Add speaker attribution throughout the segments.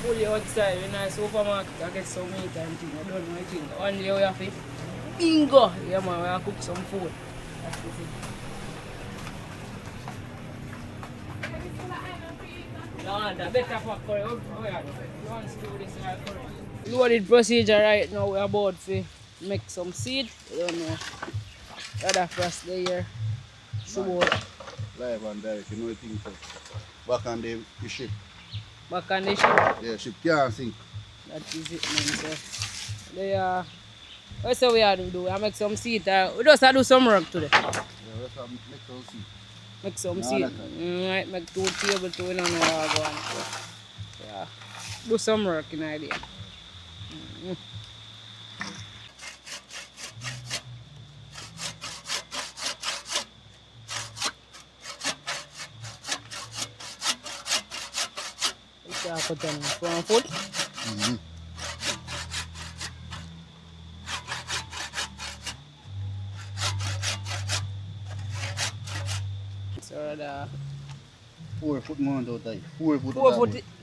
Speaker 1: fully outside when I supermarket I get some meat and thing. I don't know anything. One day we have to bingo. Yeah man, we have to cook some food. That's it. No, the better for curry. Oh, yeah. You want to do this like curry. Loaded procedure right now. We're about to make some seed. I don't know. Rather first layer. Support.
Speaker 2: Live and direct, you know the thing. So back on the ship.
Speaker 1: Back on the ship.
Speaker 2: Yeah, ship can't sink.
Speaker 1: That is it, man. So, they what so we have to do? I make some seed. We just have to do some work today.
Speaker 2: Yeah, let's have make some seed.
Speaker 1: Make some
Speaker 2: No,
Speaker 1: seed. Right, make 2 tablespoons. We don't know how to go on. So, yeah. Do some work in idea. I put on 1 foot. So the
Speaker 2: 4 foot more out of 4 foot.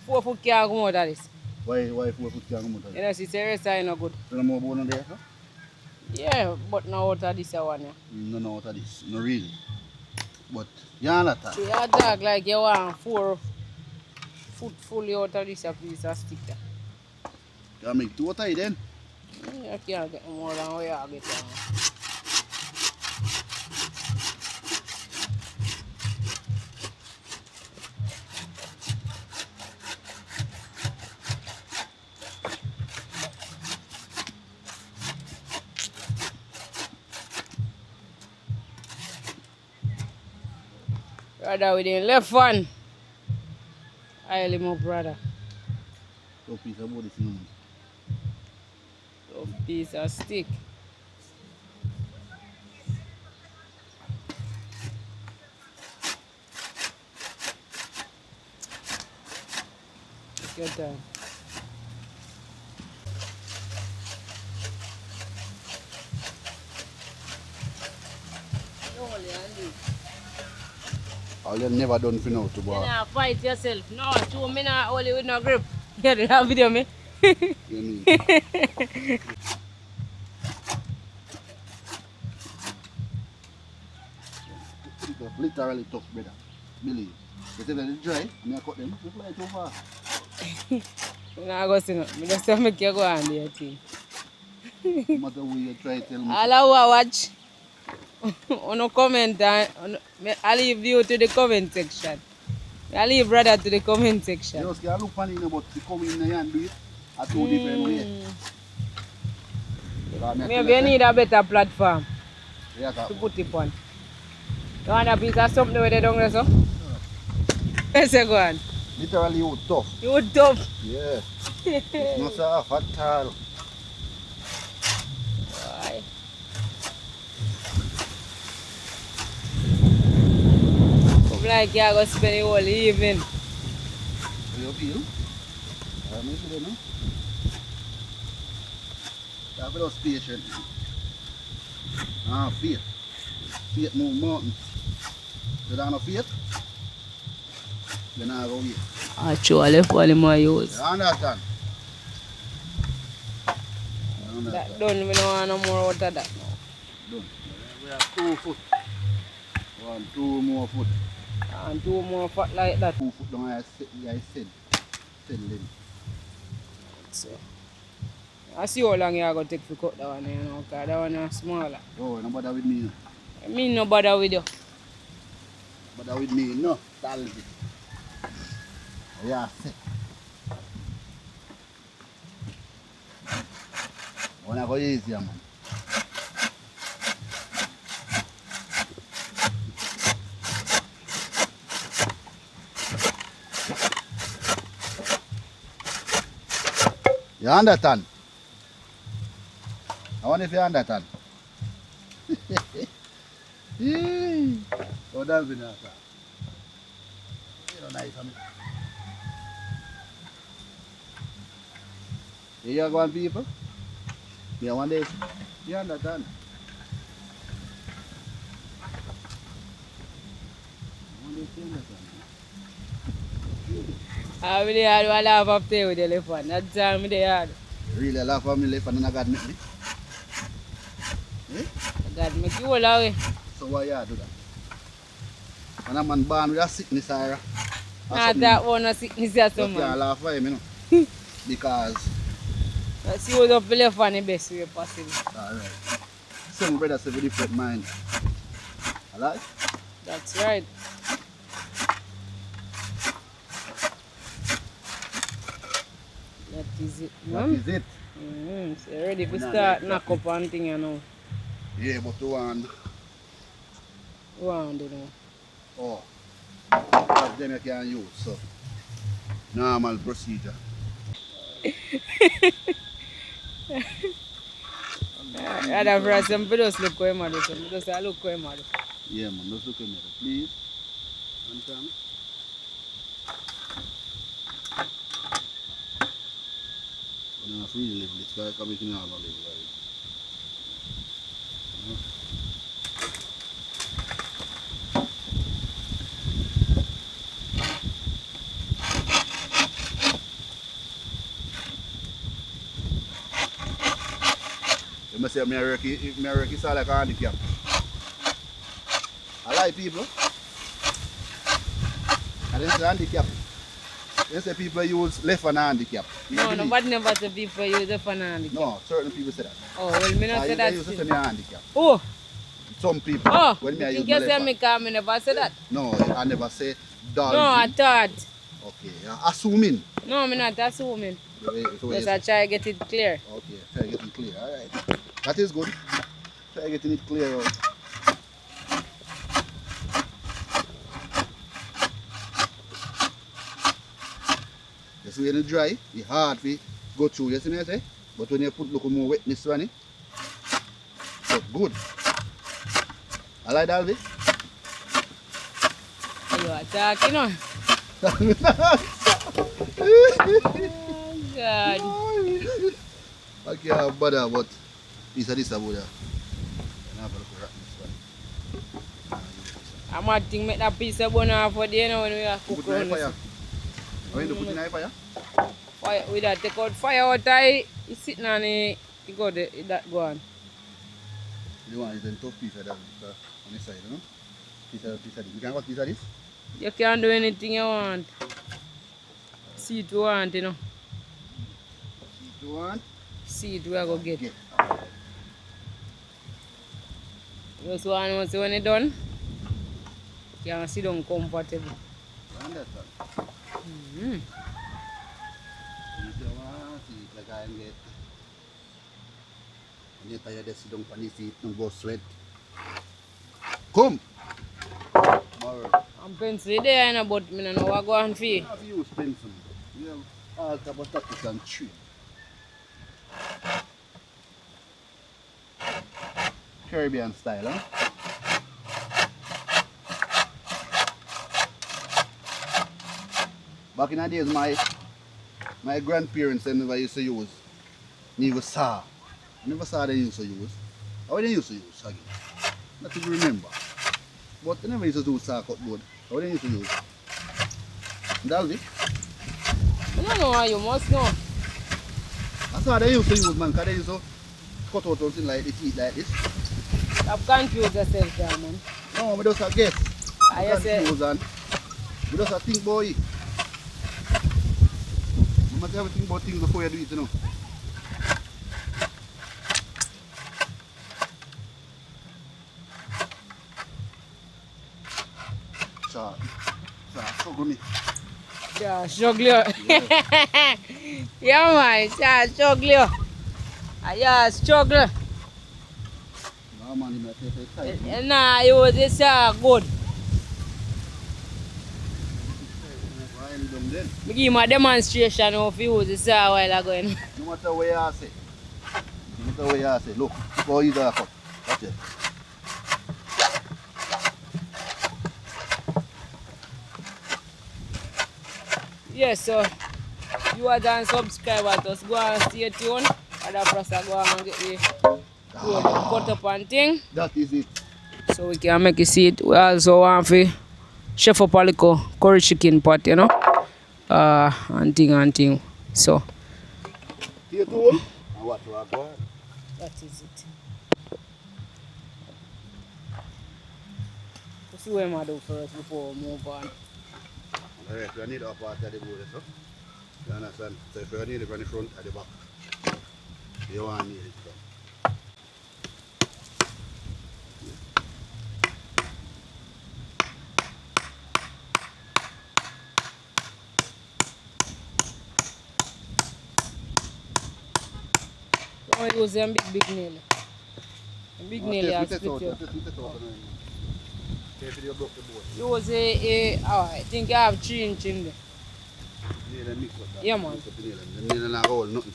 Speaker 1: 4 foot can't come out of this.
Speaker 2: Why 4 foot can't come out of
Speaker 1: You know, see, serious is not good.
Speaker 2: No more bone there, huh?
Speaker 1: Yeah, but now out of this one. Yeah.
Speaker 2: No, out of this. No really. But you're not that.
Speaker 1: So you talk like you want 4 foot fully out of this piece of stick there.
Speaker 2: You make 2 out of it then.
Speaker 1: You can't get more than what you get. Brother with the left one. I him up, brother.
Speaker 2: So piece of body no.
Speaker 1: So piece of stick. Take your time.
Speaker 2: All you never done for now to
Speaker 1: You
Speaker 2: bar.
Speaker 1: not fight yourself. No, 2 minutes only with no grip. You do that video me.
Speaker 2: You mean? It's literally tough, brother. Believe. But if it's dry, I cut them. Just like too far.
Speaker 1: You not go see no. I just make you go and do your thing.
Speaker 2: No matter what you try to tell me.
Speaker 1: All I watch. On comment and I leave you to the comment section. I leave brother to the comment section.
Speaker 2: You just can't look funny but to come in there and do it at 2 different ways.
Speaker 1: Maybe you need a better platform
Speaker 2: Yeah,
Speaker 1: to put it on. You want a piece of something with the down there, so? Yes, go on.
Speaker 2: literally you tough.
Speaker 1: You tough.
Speaker 2: Yeah. It's not soft at all.
Speaker 1: Why? Come like you're going to spend the whole evening.
Speaker 2: How you feel? I'm not sure, no? You have to be patient. Faith. Faith move mountains. You don't have faith? You're not going to wait.
Speaker 1: Actually, for him I use.
Speaker 2: You understand?
Speaker 1: That done, we don't want no more out of that now.
Speaker 2: Done. We have 2 foot. 2 more foot.
Speaker 1: And 2 more foot like that.
Speaker 2: 2 foot down I said. Limb.
Speaker 1: So, I see how long you're going to take to cut that one, you know, because that one is smaller.
Speaker 2: Oh, no bother with me.
Speaker 1: I mean, no bother with you.
Speaker 2: Bother with me, no. That's it. Yeah, sick. Wanna go easier, man. You understand? I wonder if you understand. Oh, that's been nice. You know, nice. Here you go, people. You want this? You understand? You understand?
Speaker 1: I really had a laugh up there with the elephant. That time they had.
Speaker 2: Really laugh at me left and I got make me. Eh?
Speaker 1: God make you all away.
Speaker 2: So why you do that? When a man born with a sickness or
Speaker 1: Not that one a sickness or
Speaker 2: you
Speaker 1: something.
Speaker 2: can't laugh at him, you know. Because
Speaker 1: Let's see what's up the elephant the best way possible.
Speaker 2: alright. Some brothers have a different mind. Alright?
Speaker 1: That's right. That is it.
Speaker 2: That is it.
Speaker 1: So ready to
Speaker 2: Nah,
Speaker 1: start
Speaker 2: exactly.
Speaker 1: knock up and thing, you know.
Speaker 2: Yeah, but one.
Speaker 1: Round, you know.
Speaker 2: Oh. That them you can use. So normal procedure.
Speaker 1: Other for some just look how him do. Some just look how him do.
Speaker 2: Yeah man, just look at me. Please. Understand? You know, free live this guy coming in all live like. You know? You must say America is like a handicap. I like people. I didn't say handicap. They say people use left and handicap. You
Speaker 1: No,
Speaker 2: believe?
Speaker 1: nobody never say people use the fan handicap.
Speaker 2: No, certain people say that.
Speaker 1: Oh, well, me not say
Speaker 2: They
Speaker 1: that.
Speaker 2: used to say
Speaker 1: still.
Speaker 2: me a handicap.
Speaker 1: Oh,
Speaker 2: Some people.
Speaker 1: oh,
Speaker 2: When me
Speaker 1: you
Speaker 2: I use
Speaker 1: think
Speaker 2: my
Speaker 1: you say
Speaker 2: left
Speaker 1: me
Speaker 2: hand.
Speaker 1: because me never say that?
Speaker 2: No, I never say dolphin.
Speaker 1: No, I thought.
Speaker 2: Okay, assuming.
Speaker 1: No, me not assuming.
Speaker 2: The way
Speaker 1: Just
Speaker 2: you
Speaker 1: I
Speaker 2: say.
Speaker 1: try to get it clear.
Speaker 2: Okay, try getting clear. Alright. That is good. Try getting it clear out. You see when it dry, it's hard to go through, you see me I say? But when you put look more wetness on it, so good. I like that bit.
Speaker 1: You are talking, you know. Oh, God.
Speaker 2: I can't bother about piece of this about that. And have a look at this one.
Speaker 1: I'm going to make that piece of bone off for the, you know, when we are
Speaker 2: Put
Speaker 1: cooking.
Speaker 2: it in the fire. When you put it in the fire?
Speaker 1: Fire, with that, take out fire out of it's sitting on it, you go there, that go on.
Speaker 2: The one is a tough piece of that on this side, you know? Piece of this. You can cut piece of this?
Speaker 1: You can do anything you want. See it you want, you know.
Speaker 2: You want?
Speaker 1: See it we are going to get.
Speaker 2: Get.
Speaker 1: Just one once when it's done, you can sit down comfortable.
Speaker 2: You understand?
Speaker 1: Mm-hmm.
Speaker 2: You don't want to eat like I am get. When you're tired, you sit down on this seat, don't go sweat. Come! Tomorrow.
Speaker 1: I'm pencil there, you know, but I don't know what go on for you.
Speaker 2: You have to use pencil. You have all type of tactics and tree. Caribbean style, huh? Back in the days, my grandparents they never used to use never saw. I never saw they used to use. How they used to use again? Not to remember. But they never used to do saw cut board. How they used to use? That's it.
Speaker 1: I don't know how you must know.
Speaker 2: That's what they used to use, man, because they used to cut out something like this, eat like this.
Speaker 1: I've confused yourself there, man.
Speaker 2: No, we just a guess.
Speaker 1: I just say,
Speaker 2: We just a think about it. You must have to think about things before you do it, you know. So, struggle me.
Speaker 1: yeah, struggle. Yeah, man, yeah, struggle. Yeah, struggle.
Speaker 2: No, man, you might take it tight.
Speaker 1: Nah, it was this good.
Speaker 2: Why you down then?
Speaker 1: I give him a demonstration of he was this a while ago. You know.
Speaker 2: No matter where you say. No matter where you say. Look how easy I cut. Watch it.
Speaker 1: Yes, so you are done subscribers, just go and stay tuned. Other process go and get the cut up and thing.
Speaker 2: That is it.
Speaker 1: So we can make it see it. We also want to chef up a little curry chicken pot, you know. and thing. So
Speaker 2: Here too. And what you are going?
Speaker 1: that is it. Let's see what I'm do first before we move on.
Speaker 2: Alright, you need up part of the board, so. You understand? So if you need it from the front at the back, you want to need it from.
Speaker 1: Don't use them big nail. The big nail has split you. Use I think I have 3 inch in there. Yeah, man.
Speaker 2: The nail not hold nothing.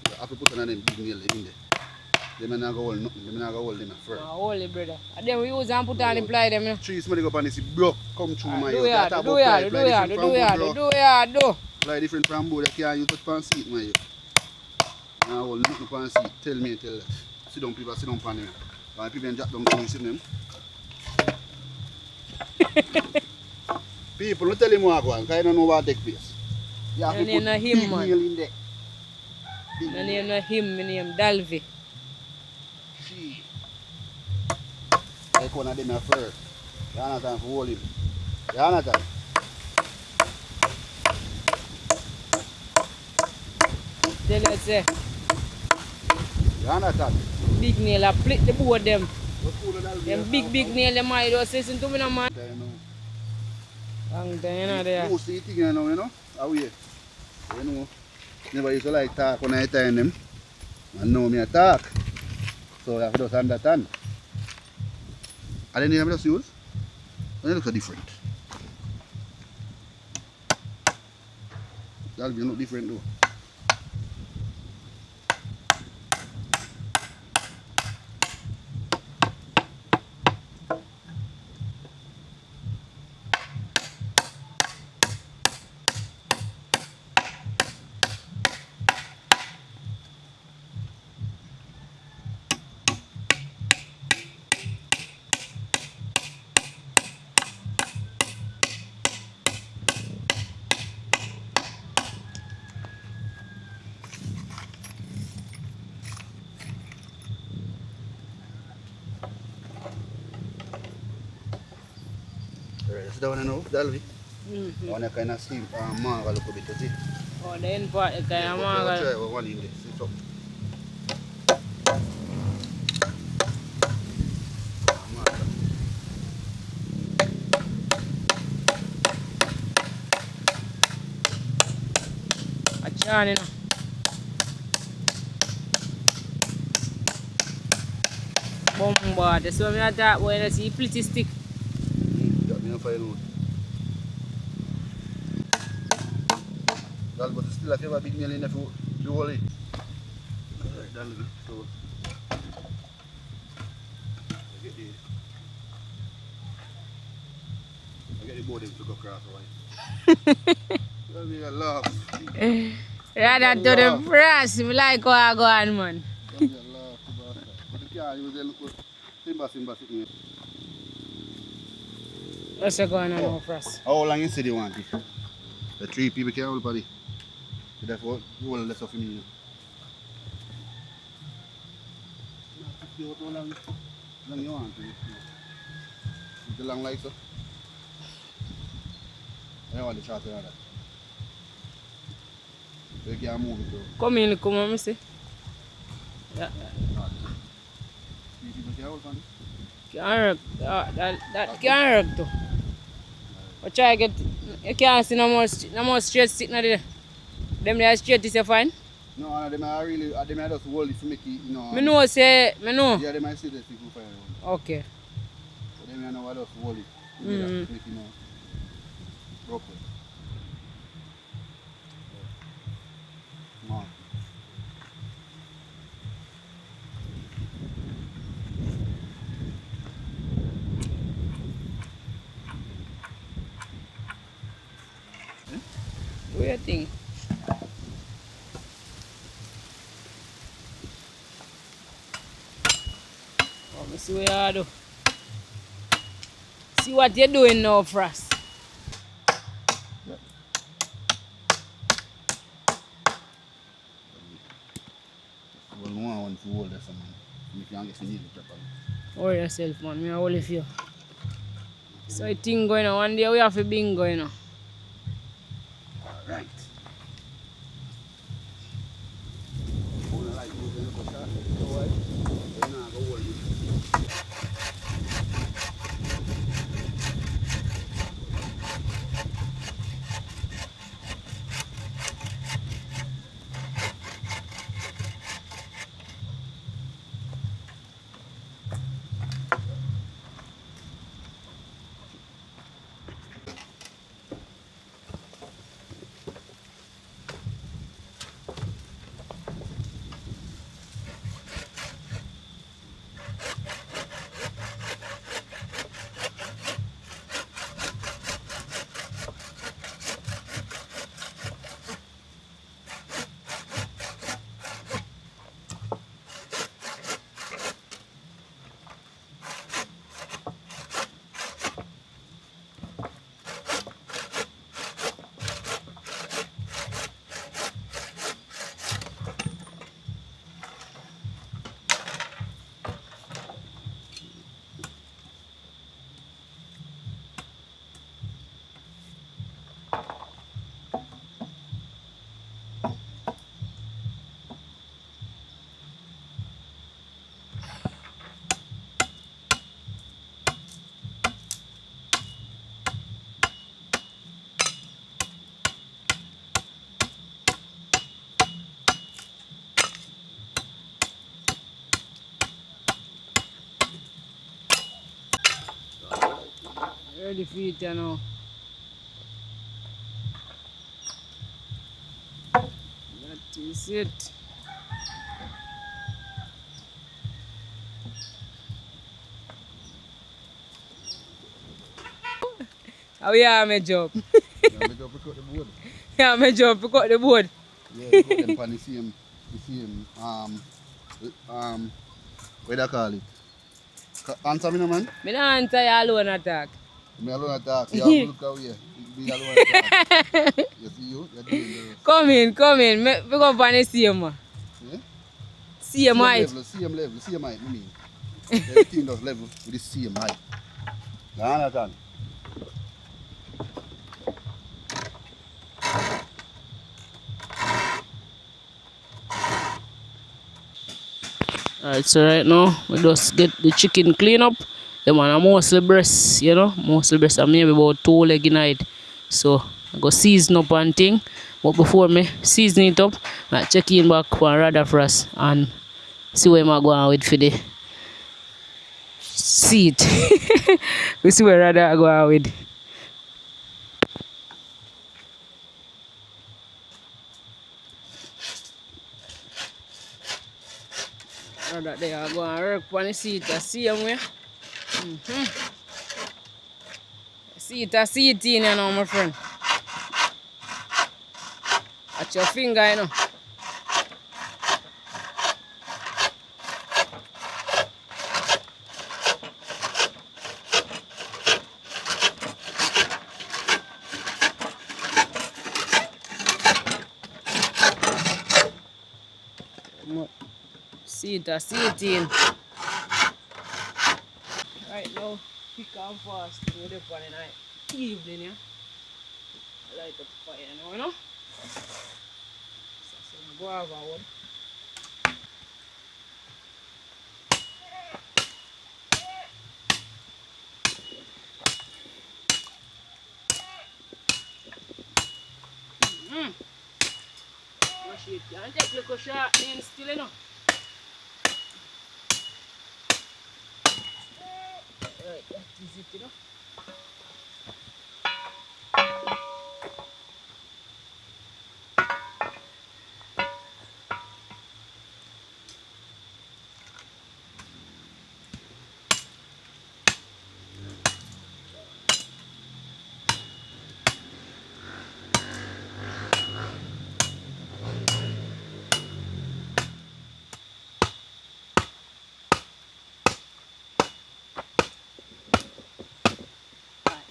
Speaker 2: You have to put on them big nail in there. They may not hold nothing. They may not hold them first.
Speaker 1: Hold it, brother. And then we use and put on the ply them. You know?
Speaker 2: Trees money go up and it's broke. Come through my
Speaker 1: Do it, do.
Speaker 2: Fly different from board. You can't use it pan seat, my you. Now hold nothing pan seat. Tell me, tell that. Sit down, people, sit down pan them. When people drop down to sit them. People, don't tell him what I go on, because I don't know what take place. You have to put big nail in there.
Speaker 1: My name not him, my name Dalvi.
Speaker 2: She. Take one of them at first. You understand for hold him. You understand?
Speaker 1: Tell us say.
Speaker 2: You understand?
Speaker 1: Big nail, I split the board them. Them big nail, them I don't listen to me no man. Long time, you know there.
Speaker 2: Most of the thing you know, how we? You know, never used to like talk when I time them. And now me talk. So you have to just understand. And then you have just use. And it looks so different. That'll be look different though. Alright, that's the one I know, Dalvi. I want to kind of steam mango a little bit, you see?
Speaker 1: Oh, the end part, the kind of mango.
Speaker 2: Try one in there, see something.
Speaker 1: A chan, you know. Bomba, that's what I thought when I see pretty stick.
Speaker 2: That me find out. But still, if you have a big nail in there, you hold it. Alright, Dalvi. So, I get the board to go across, right? That'll be a laugh.
Speaker 1: Rather to the press, we like how I go on, man.
Speaker 2: That'll be a laugh to bastard. But you can't use the look Simba sitting here.
Speaker 1: What's going on now, press?
Speaker 2: How long you say you want it? The 3 people can hold body. That's what you hold less of me. You know. How long you want it? Is it long like so? I don't want the shorter than that. So you can't move it though.
Speaker 1: Come on, me see. Yeah.
Speaker 2: 3 people can hold on it?
Speaker 1: Can't work. That can't work too. But try get, you can't see no more straight sitting there. Them there straight is fine?
Speaker 2: No, them are really, them are just hold it to make it, you know.
Speaker 1: Me know say, me know.
Speaker 2: Yeah, them are see that people find it.
Speaker 1: Okay.
Speaker 2: So them are now just hold it to make it, you know, broken. Mark.
Speaker 1: Do your thing. Oh, me see what you do. See what you're doing now, Frost.
Speaker 2: to hold this, man. You can get to need it properly.
Speaker 1: Worry yourself, man. Me a hold it for you. So I think going on. One day we have to bingo, you know.
Speaker 2: Alright. Wanna like you, then go shot. So what? Then I go hold it.
Speaker 1: Ready for it, you know. That is it. How you my job?
Speaker 2: Yeah, make up pick up the board.
Speaker 1: Yeah, my job. Pick up the board.
Speaker 2: Yeah, pick up them pan the same, what do you call it? Answer me no man.
Speaker 1: Me not answer you alone attack.
Speaker 2: Me alone attack. You have to look away. Be alone attack. You see you? You're dangerous.
Speaker 1: Come in. Me go up on the same.
Speaker 2: Yeah?
Speaker 1: Same height.
Speaker 2: Same height, I mean. Everything does level with the same height. You understand?
Speaker 1: Alright, so right now we just get the chicken clean up. The man a mostly breast, you know, mostly breast and maybe about 2 leg in it. So I go season up and thing. But before me season it up, I check in back for radar for us and see where I go on with for the seat. We see where radar I go on with. Radar there I go and work on the seat the same way. Seat in, you know, my friend. At your finger, you know. Seat in. Right now, pick and fast with the fun in the evening, yeah. Light up fire now, you know. So go over one. Wash it. And take a little shot and still, you know. Right, that is it, you know.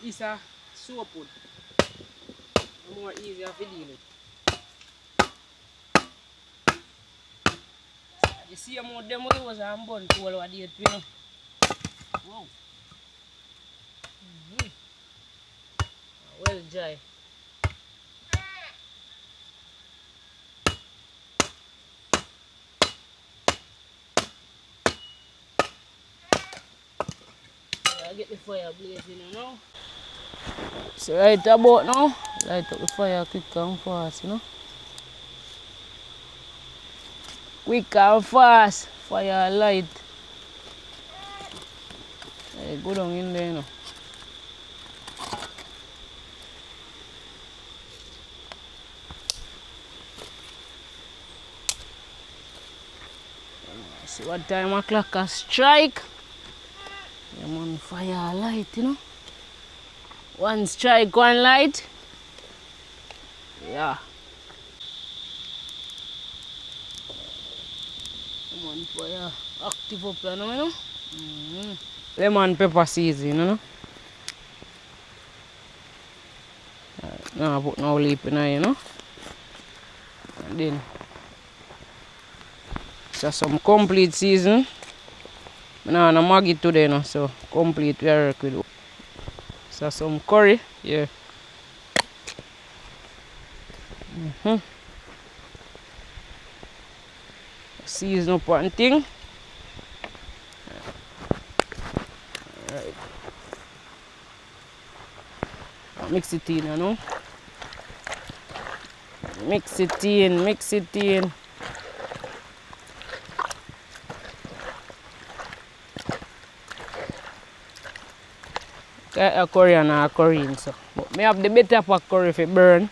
Speaker 1: This a soap wood. More easier to deal with. You see how much them was and bun coal over there, you know. Wow. Well dry. I get the fire blazing you know. So right about now, light up the fire quick and fast, you know. Quick and fast, fire light. Hey, go down in there, you know. See what time a clock a strike. I'm on fire light, you know. One strike, one light. Yeah. I'm on fire. Active up you know. Lemon pepper season, you know. Now I put no leaf in there, you know. And then so some complete season. No Maggi today, no, so complete we work with. So some curry, yeah. Season up one thing. Right. Mix it in, you know. Mix it in, mix it in. A curry and a curry in so. But me have the better pack curry for burn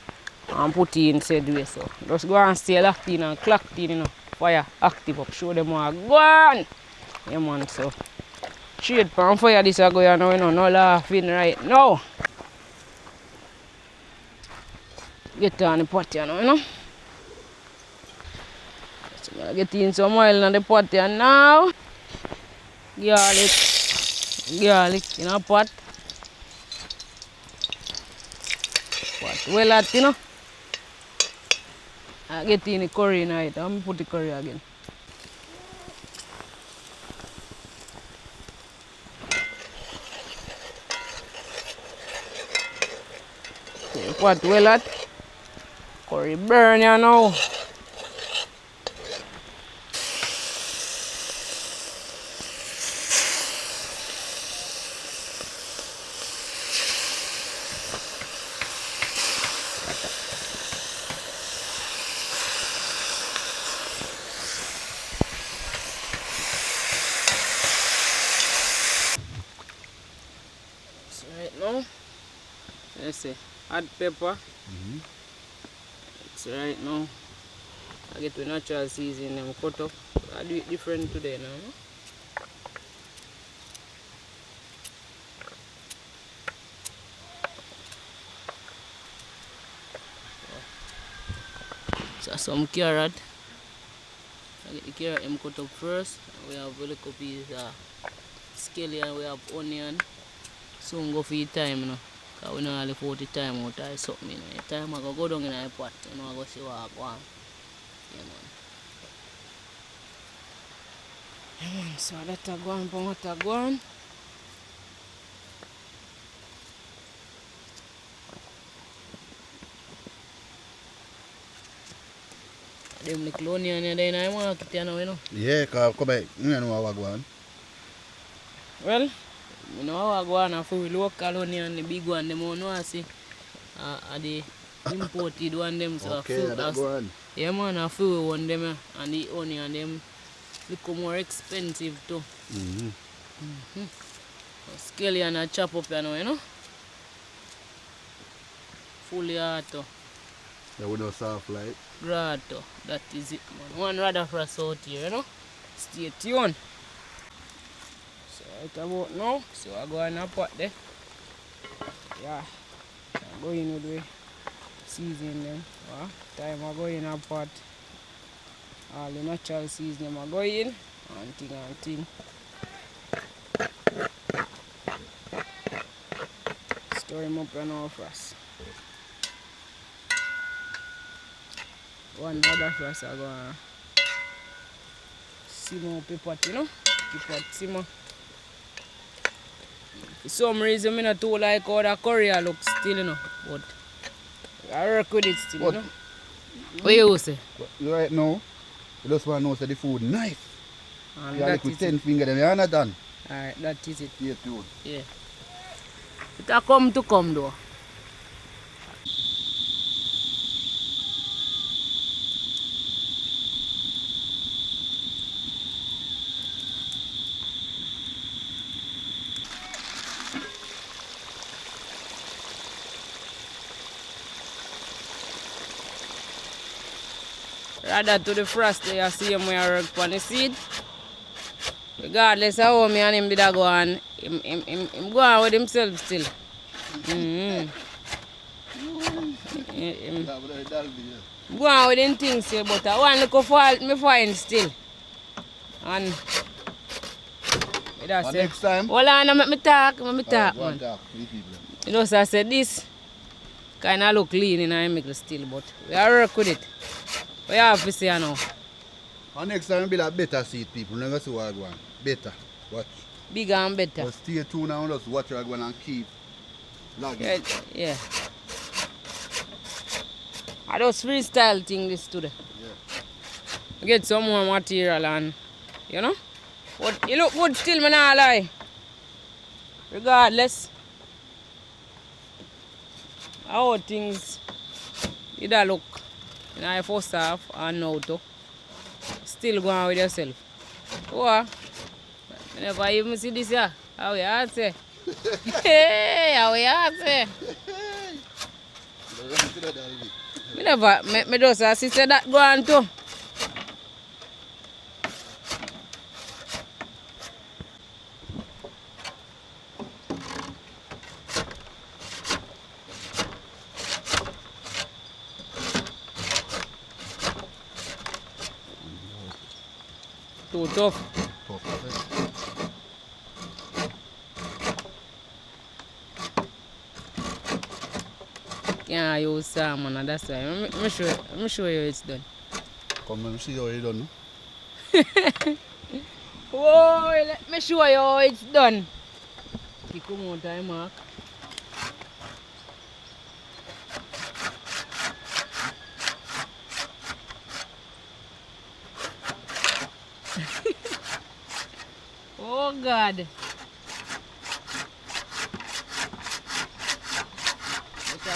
Speaker 1: and put it in said way so. Just go and stay locked in and clocked in, you know. Fire active up, show them what go on. Yeah man, so straight pan fire this a go you know, no laughing right now. Get on the pot you know. So I get in some oil in the pot here now. Garlic in a pot. Pot well hot you know. I get in the curry in it. I'm put the curry again. Okay, pot well hot. Curry burn you know. So right now, let's say add pepper. So right now, I get the natural seasoning and cut up. I do it different today now. No? So some carrot. I get the carrot and cut up first. We have a little piece of scallion, we have onion. Soon go for your time, you know. Because we don't really 40 time out of something, you know. The time I go down in the pot, you know, I go see what I want. Yeah, man. Yeah, man. So let it go on, but what it go on. Them little onion in there in the market, you know.
Speaker 2: Yeah, because come back, you know how I go on.
Speaker 1: Well, you know how I go on for the local onion, the big one, them on I see. The imported one them so
Speaker 2: Okay, that go on.
Speaker 1: Yeah man, I feel one them and the onion them look more expensive too. Scallion and chop up you know. Fully hot.
Speaker 2: That would not soft like.
Speaker 1: Grotto. That is it man. One rather for us out here, you know. Stay tuned. So right about now, so I go in a pot there. Yeah. I go in with the season them. Time I go in a pot. All the natural seasoning I go in and thing. Stir him up and all first. One other first I go simmer up the pot, you know. The pot simmer. For some reason, I not too like how the curry looks still, you know. But I work with it still, you know. What you say?
Speaker 2: Right now, you just want to know that the food nice.
Speaker 1: And
Speaker 2: You
Speaker 1: that
Speaker 2: like with
Speaker 1: is
Speaker 2: 10
Speaker 1: it.
Speaker 2: fingers, them, you are not done.
Speaker 1: Alright, that is it.
Speaker 2: Stay tuned.
Speaker 1: Yeah. It a come to come though. Rather to the frost there, you see him when I work on the seed. Regardless of how me and him did go on, him go on with himself still. Mm-hmm. Go on with him things still, but I want to look for me find still. And that's it.
Speaker 2: Next time,
Speaker 1: Hold on, let me talk, man.
Speaker 2: talk.
Speaker 1: You know, so I said this kind of look lean in a middle still, but we are work with it. We have to see now.
Speaker 2: And next time, be like better seed people. Never see what I want. Better. Watch.
Speaker 1: Bigger and better.
Speaker 2: But stay tuned and just watch what I want and keep logging.
Speaker 1: Yeah. I just freestyle thing this today.
Speaker 2: Yeah.
Speaker 1: Get some more material and, you know. But you look good still, man, I lie. Regardless how things did I look in our first half and now too. Still go on with yourself. What? I never even see this here. How you are say? Hey, how you are say? Me never, me just a sister that go on too. Too tough. Yeah, use salmon, that's why. I'm sure you it's done.
Speaker 2: Come and see how you done, no?
Speaker 1: Whoa, let me show you how it's done. You come out time, Mark. Oh God.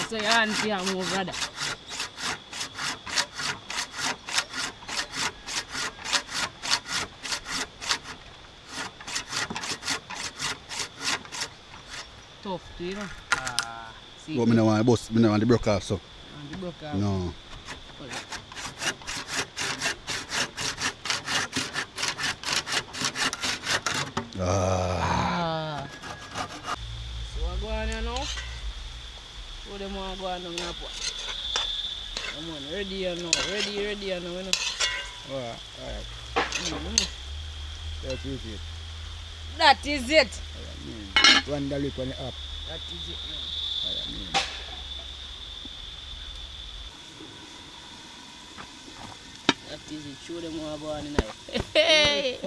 Speaker 1: So your auntie and more brother. Tough too, you know. See.
Speaker 2: But I don't want the bus, I don't want the broke off, so.
Speaker 1: And the broke off.
Speaker 2: No.
Speaker 1: So I go on here now. So them want to go on now. Come on, ready here now. Ready here now, you know.
Speaker 2: Alright. That is it.
Speaker 1: That is it.
Speaker 2: One dollar on the up.
Speaker 1: That is it now. That is it. Show them how to go on now. Hey!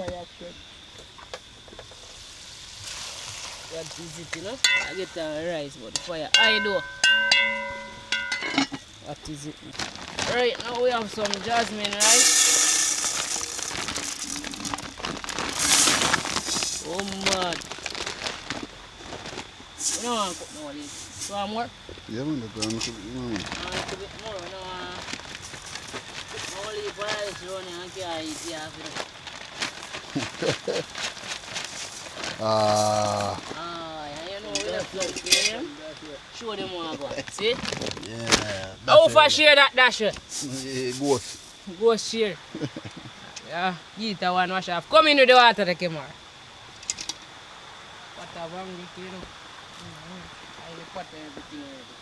Speaker 1: That is it, you know. I get the rice, but the fire I do. That is it. Right now we have some jasmine rice. Oh man. You know I cook more of this. So I'm more?
Speaker 2: Yeah, man, that's what I'm cooking.
Speaker 1: A little bit more, you know. No leave rice running and can't eat it after. You know we have to see them. Show them how I go. See?
Speaker 2: Yeah.
Speaker 1: How far share that dash?
Speaker 2: Ghost.
Speaker 1: Go share. Yeah, get that one wash off. Come in with the water, the camera. Water wrong with you know. I put everything already.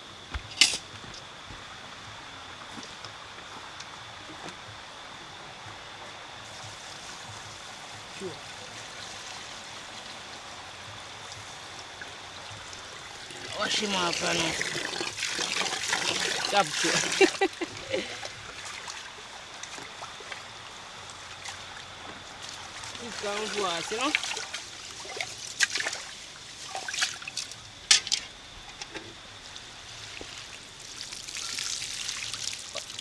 Speaker 1: Sure. Wash him off now. Capture. quick and fast, you know.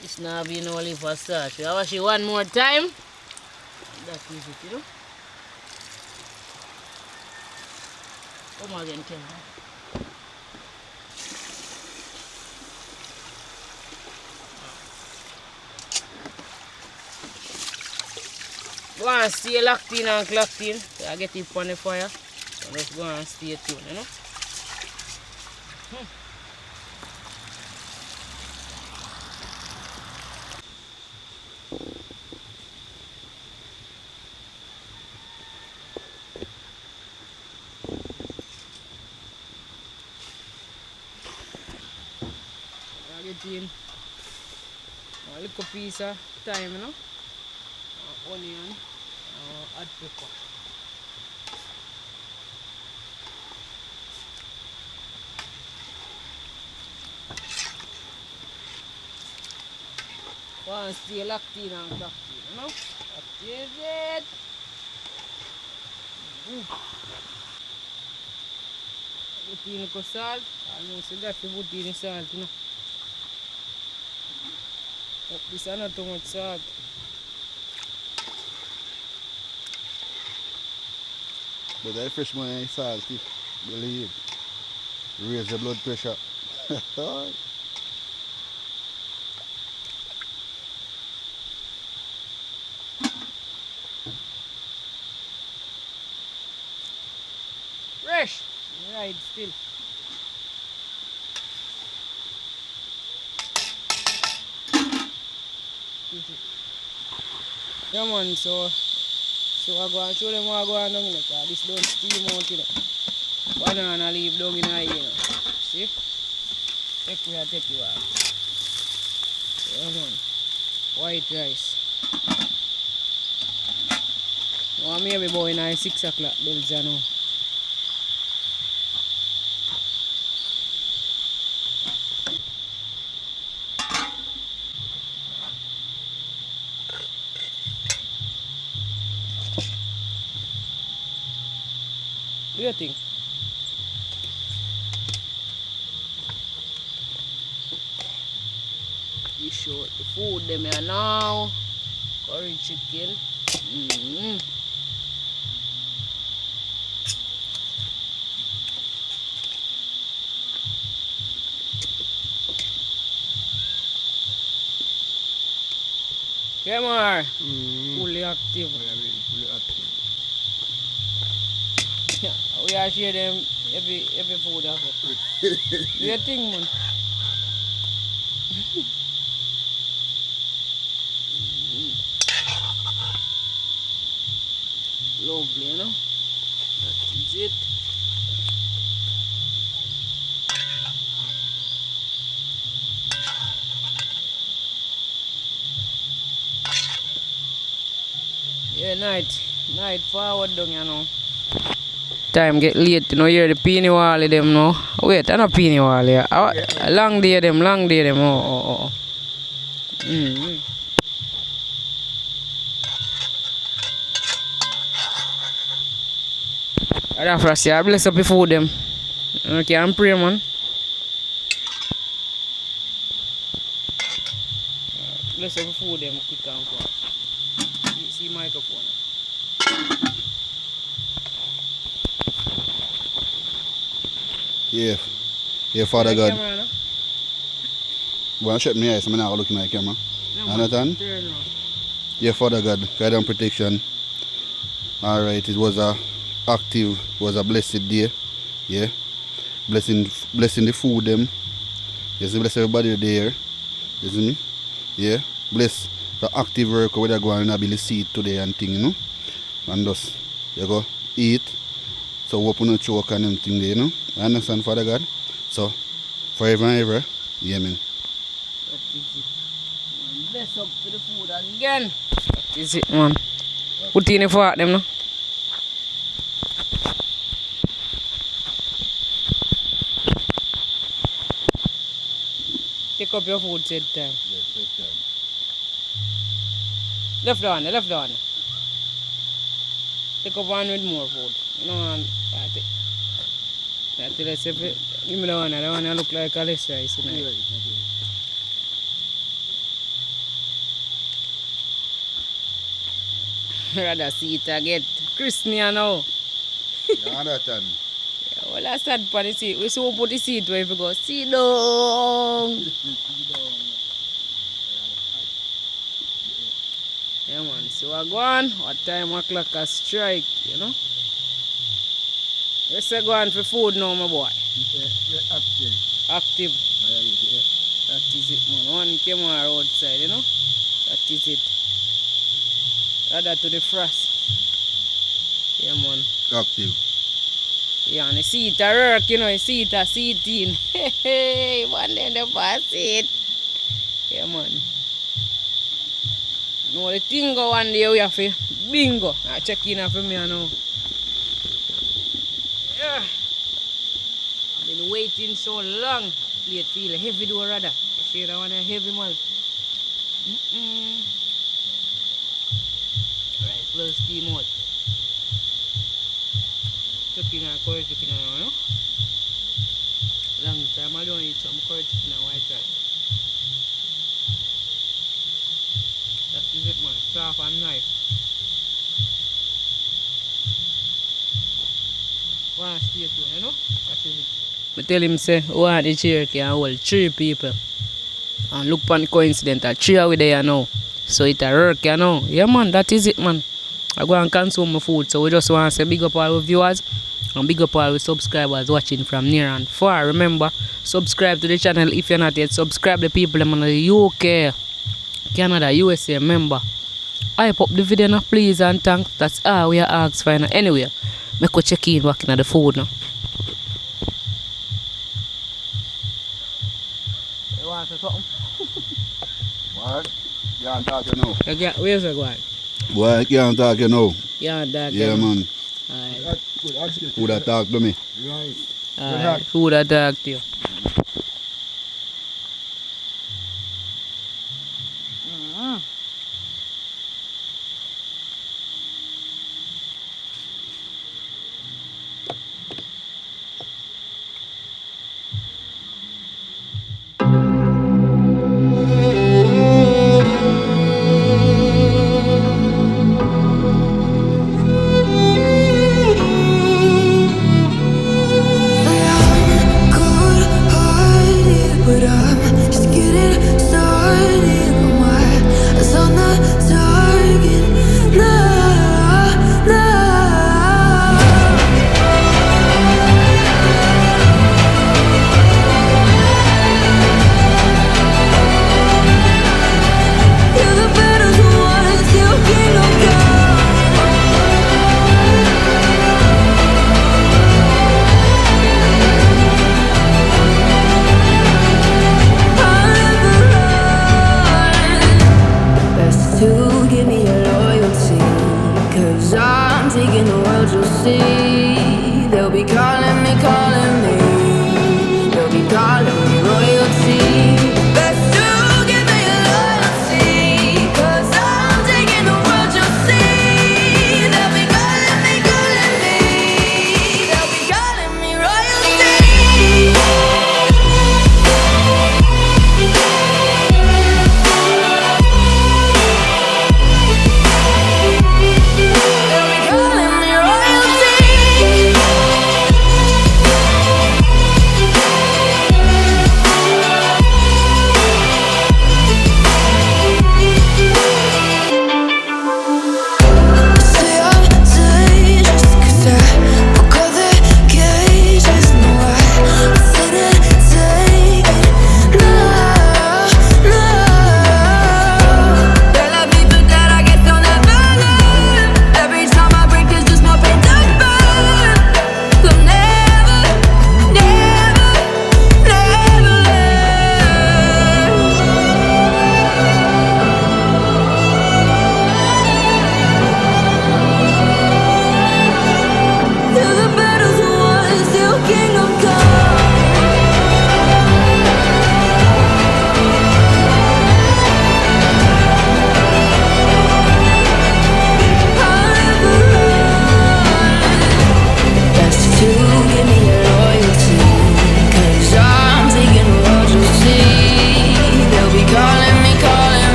Speaker 1: This now be no only for start. We wash it one more time. That is it, you know. Come again, Ken. Go and stay locked in and clocked in. So I get it on the fire. So let's go and stay tuned, you know. I get in a little piece of thyme, you know. Onion, add pepper. Go and stay locked in and clocked in, you know. That is it. Put in the salt. Almost got to put in the salt, you know. But this is not too much salt.
Speaker 2: But that fish man ain't salty. Believe. Raise the blood pressure.
Speaker 1: Fresh. Right, still. Yeah, man, so I go and show them what I go on down in the car. This don't steam out, you know. Banana leave down in here, you know. See? Take you out. Yeah, man. White rice. Now, maybe boy now 6 o'clock, bells, you know. What do you think? You show the food them here now. Curry chicken. Come on. Fully active.
Speaker 2: Fully active.
Speaker 1: Yeah, we are share them every food of it. Do you think, man? Lovely, you know. That is it. Yeah, night forward down, you know. Time get late, you know, hear the peony wally them now. Wait, I not peony wally. Long day them, oh. That's for us, yeah, bless up your food them. Okay, I'm pray, man. Bless up your food them quick and fast. See microphone.
Speaker 2: Yeah, Father God. Well, shut my eyes, I'm not looking at the camera. Understand? Yeah, Father God, guide and protection. Alright, it was a blessed day. Yeah. Blessing the food them. Yes, bless everybody there. You see me? Yeah. Bless the active worker where they go and ability see it today and thing, you know. And thus you go eat. So open a choke and everything there, you know. You understand, Father God? So forever and ever. Yeah, man.
Speaker 1: That is it. Bless up to the food again. That is it, man. Put in the fork them, no? Take up your food said time.
Speaker 2: Yes, take time.
Speaker 1: Left down. take up one with more food. You know, and that let's say, give me the one that look like a less rice. You know? Rather see it again. Christmas now.
Speaker 2: You understand?
Speaker 1: Yeah, well, that's sad for the seat. We so put the seat where if you go, sit down. Yeah, man. So we're going. What time o'clock a strike, you know? We say go on for food now, my boy.
Speaker 2: Yeah, active.
Speaker 1: Active.
Speaker 2: Yeah.
Speaker 1: That is it, man. One camera outside, you know? That is it. Rather to the frost. Yeah, man.
Speaker 2: Active.
Speaker 1: Yeah, and the seat a work, you know, the seat a seating. Hey, man, then the pass it. Yeah, man. You know, the thing go one day we have to bingo. I check in for me now. Yeah. I've been waiting so long. Plate feel heavy though, rather. You see that one heavy, man. Right, well steam out. Chicken and curry chicken, you know? Long time I don't eat some curry chicken and white rice. That is it, man. Soft and nice. One stay tuned, you know? That is it. I tell him, say, one the chair can hold 3 people. And look upon the coincidental 3 are there now. So it a work, you know. Yeah, man, that is it, man. I go and consume my food. So we just want to say big up all our viewers. And big up all the subscribers watching from near and far. Remember, subscribe to the channel if you're not yet. Subscribe the people in the UK, Canada, USA. Remember, hype up the video now, please and thanks. That's all we are asked for now. Anyway, make we check in working at the food now. You want to say something?
Speaker 2: What? You can't talk you now.
Speaker 1: Where's the guy?
Speaker 2: Boy, you can't talk you now.
Speaker 1: Yeah, that.
Speaker 2: Yeah, man.
Speaker 1: Alright.
Speaker 2: Who that talk to me?
Speaker 3: Right.
Speaker 1: Alright. Food attack to you.
Speaker 4: But I'm just getting started. My eyes on the target. No, no. You're the battles won, still kingdom come. Best to give me your loyalty, 'cause I'm taking the world, you'll see. They'll be calling me, they'll be calling me royalty. Best to give me your loyalty, 'cause I'm taking the world, you'll see. They'll be calling me, they'll be calling me royalty. They'll be calling me royalty.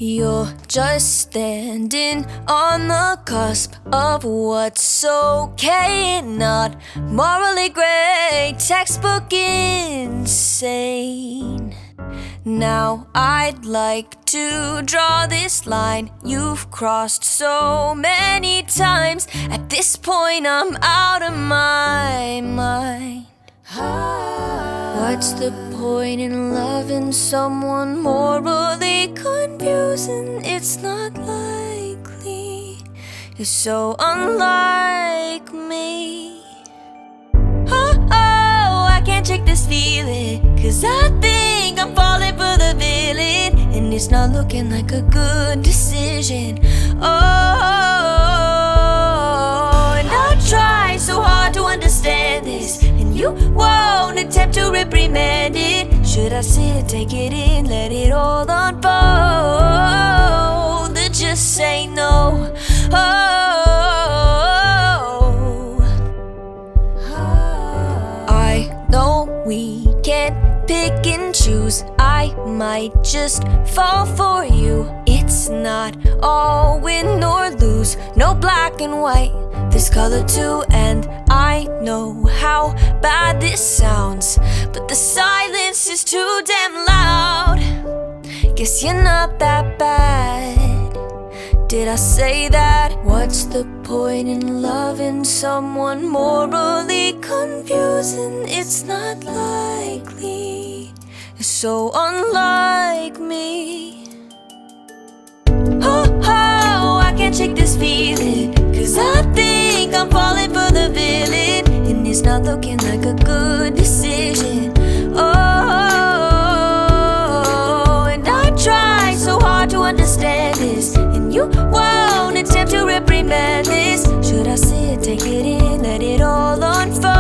Speaker 4: You're just standing on the cusp of what's okay and not morally gray, textbook insane. Now I'd like to draw this line you've crossed so many times. At this point I'm out of my mind. What's the point in loving someone morally confusing? It's not likely. You're so unlike me. I can't shake this feeling, 'cause I think I'm falling for the villain, and it's not looking like a good decision. And I try so hard to understand this, and you won't attempt to reprimand it. Should I sit, take it in, let it all unfold, or just say no? I know we can't pick and choose. I might just fall for you. It's not all win or lose, no black and white, there's color too. And I know how bad this sounds, but the silence is too damn loud. Guess you're not that bad. Did I say that? What's the point in loving someone morally confusing? It's not likely. You're so unlike me. I can't shake this feeling, 'cause I think I'm falling for the villain, and it's not looking like a good decision. And I try so hard to understand this, and you won't attempt to reprimand this. Should I sit, take it in, let it all unfold,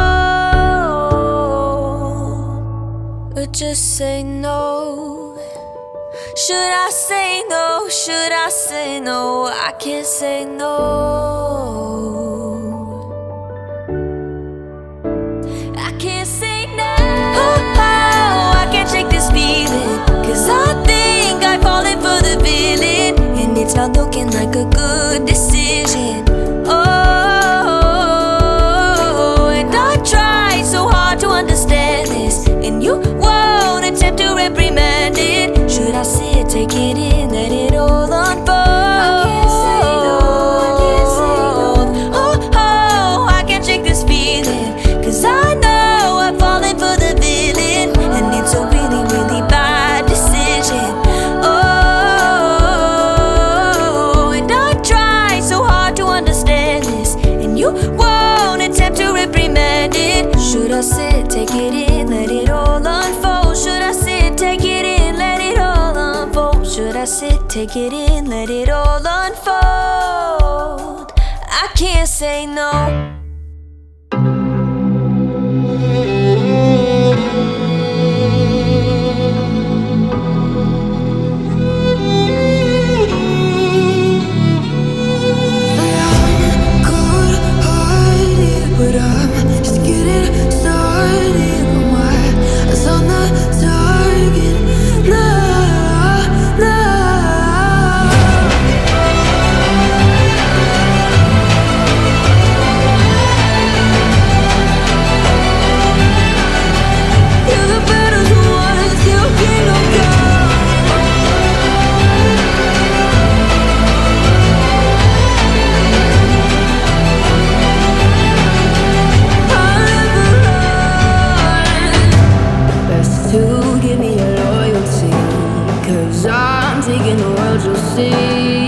Speaker 4: or just say no? Should I say no? Should I say no? I can't say no. I can't say no. I can't shake this feeling, 'cause I think I'm falling for the villain, and it's not looking like a good decision. And I try so hard to understand this, and you won't attempt to reprimand it. Should I sit, take it in, let it all unfold? I can't say no, I can't say no. I can't shake this feeling, 'cause I know I'm falling for the villain, and it's a really, really bad decision. And I try so hard to understand this, and you won't attempt to reprimand it. Should I sit, take it in, let it all unfold? Should I sit, take it in, let it all unfold? Should I sit, take it in, let it all unfold? I can't say no.
Speaker 3: But I'm just getting started. My eyes on the target. You're the better one, still can't go. Best to give me your loyalty, 'cause I'm taking the world, you'll see.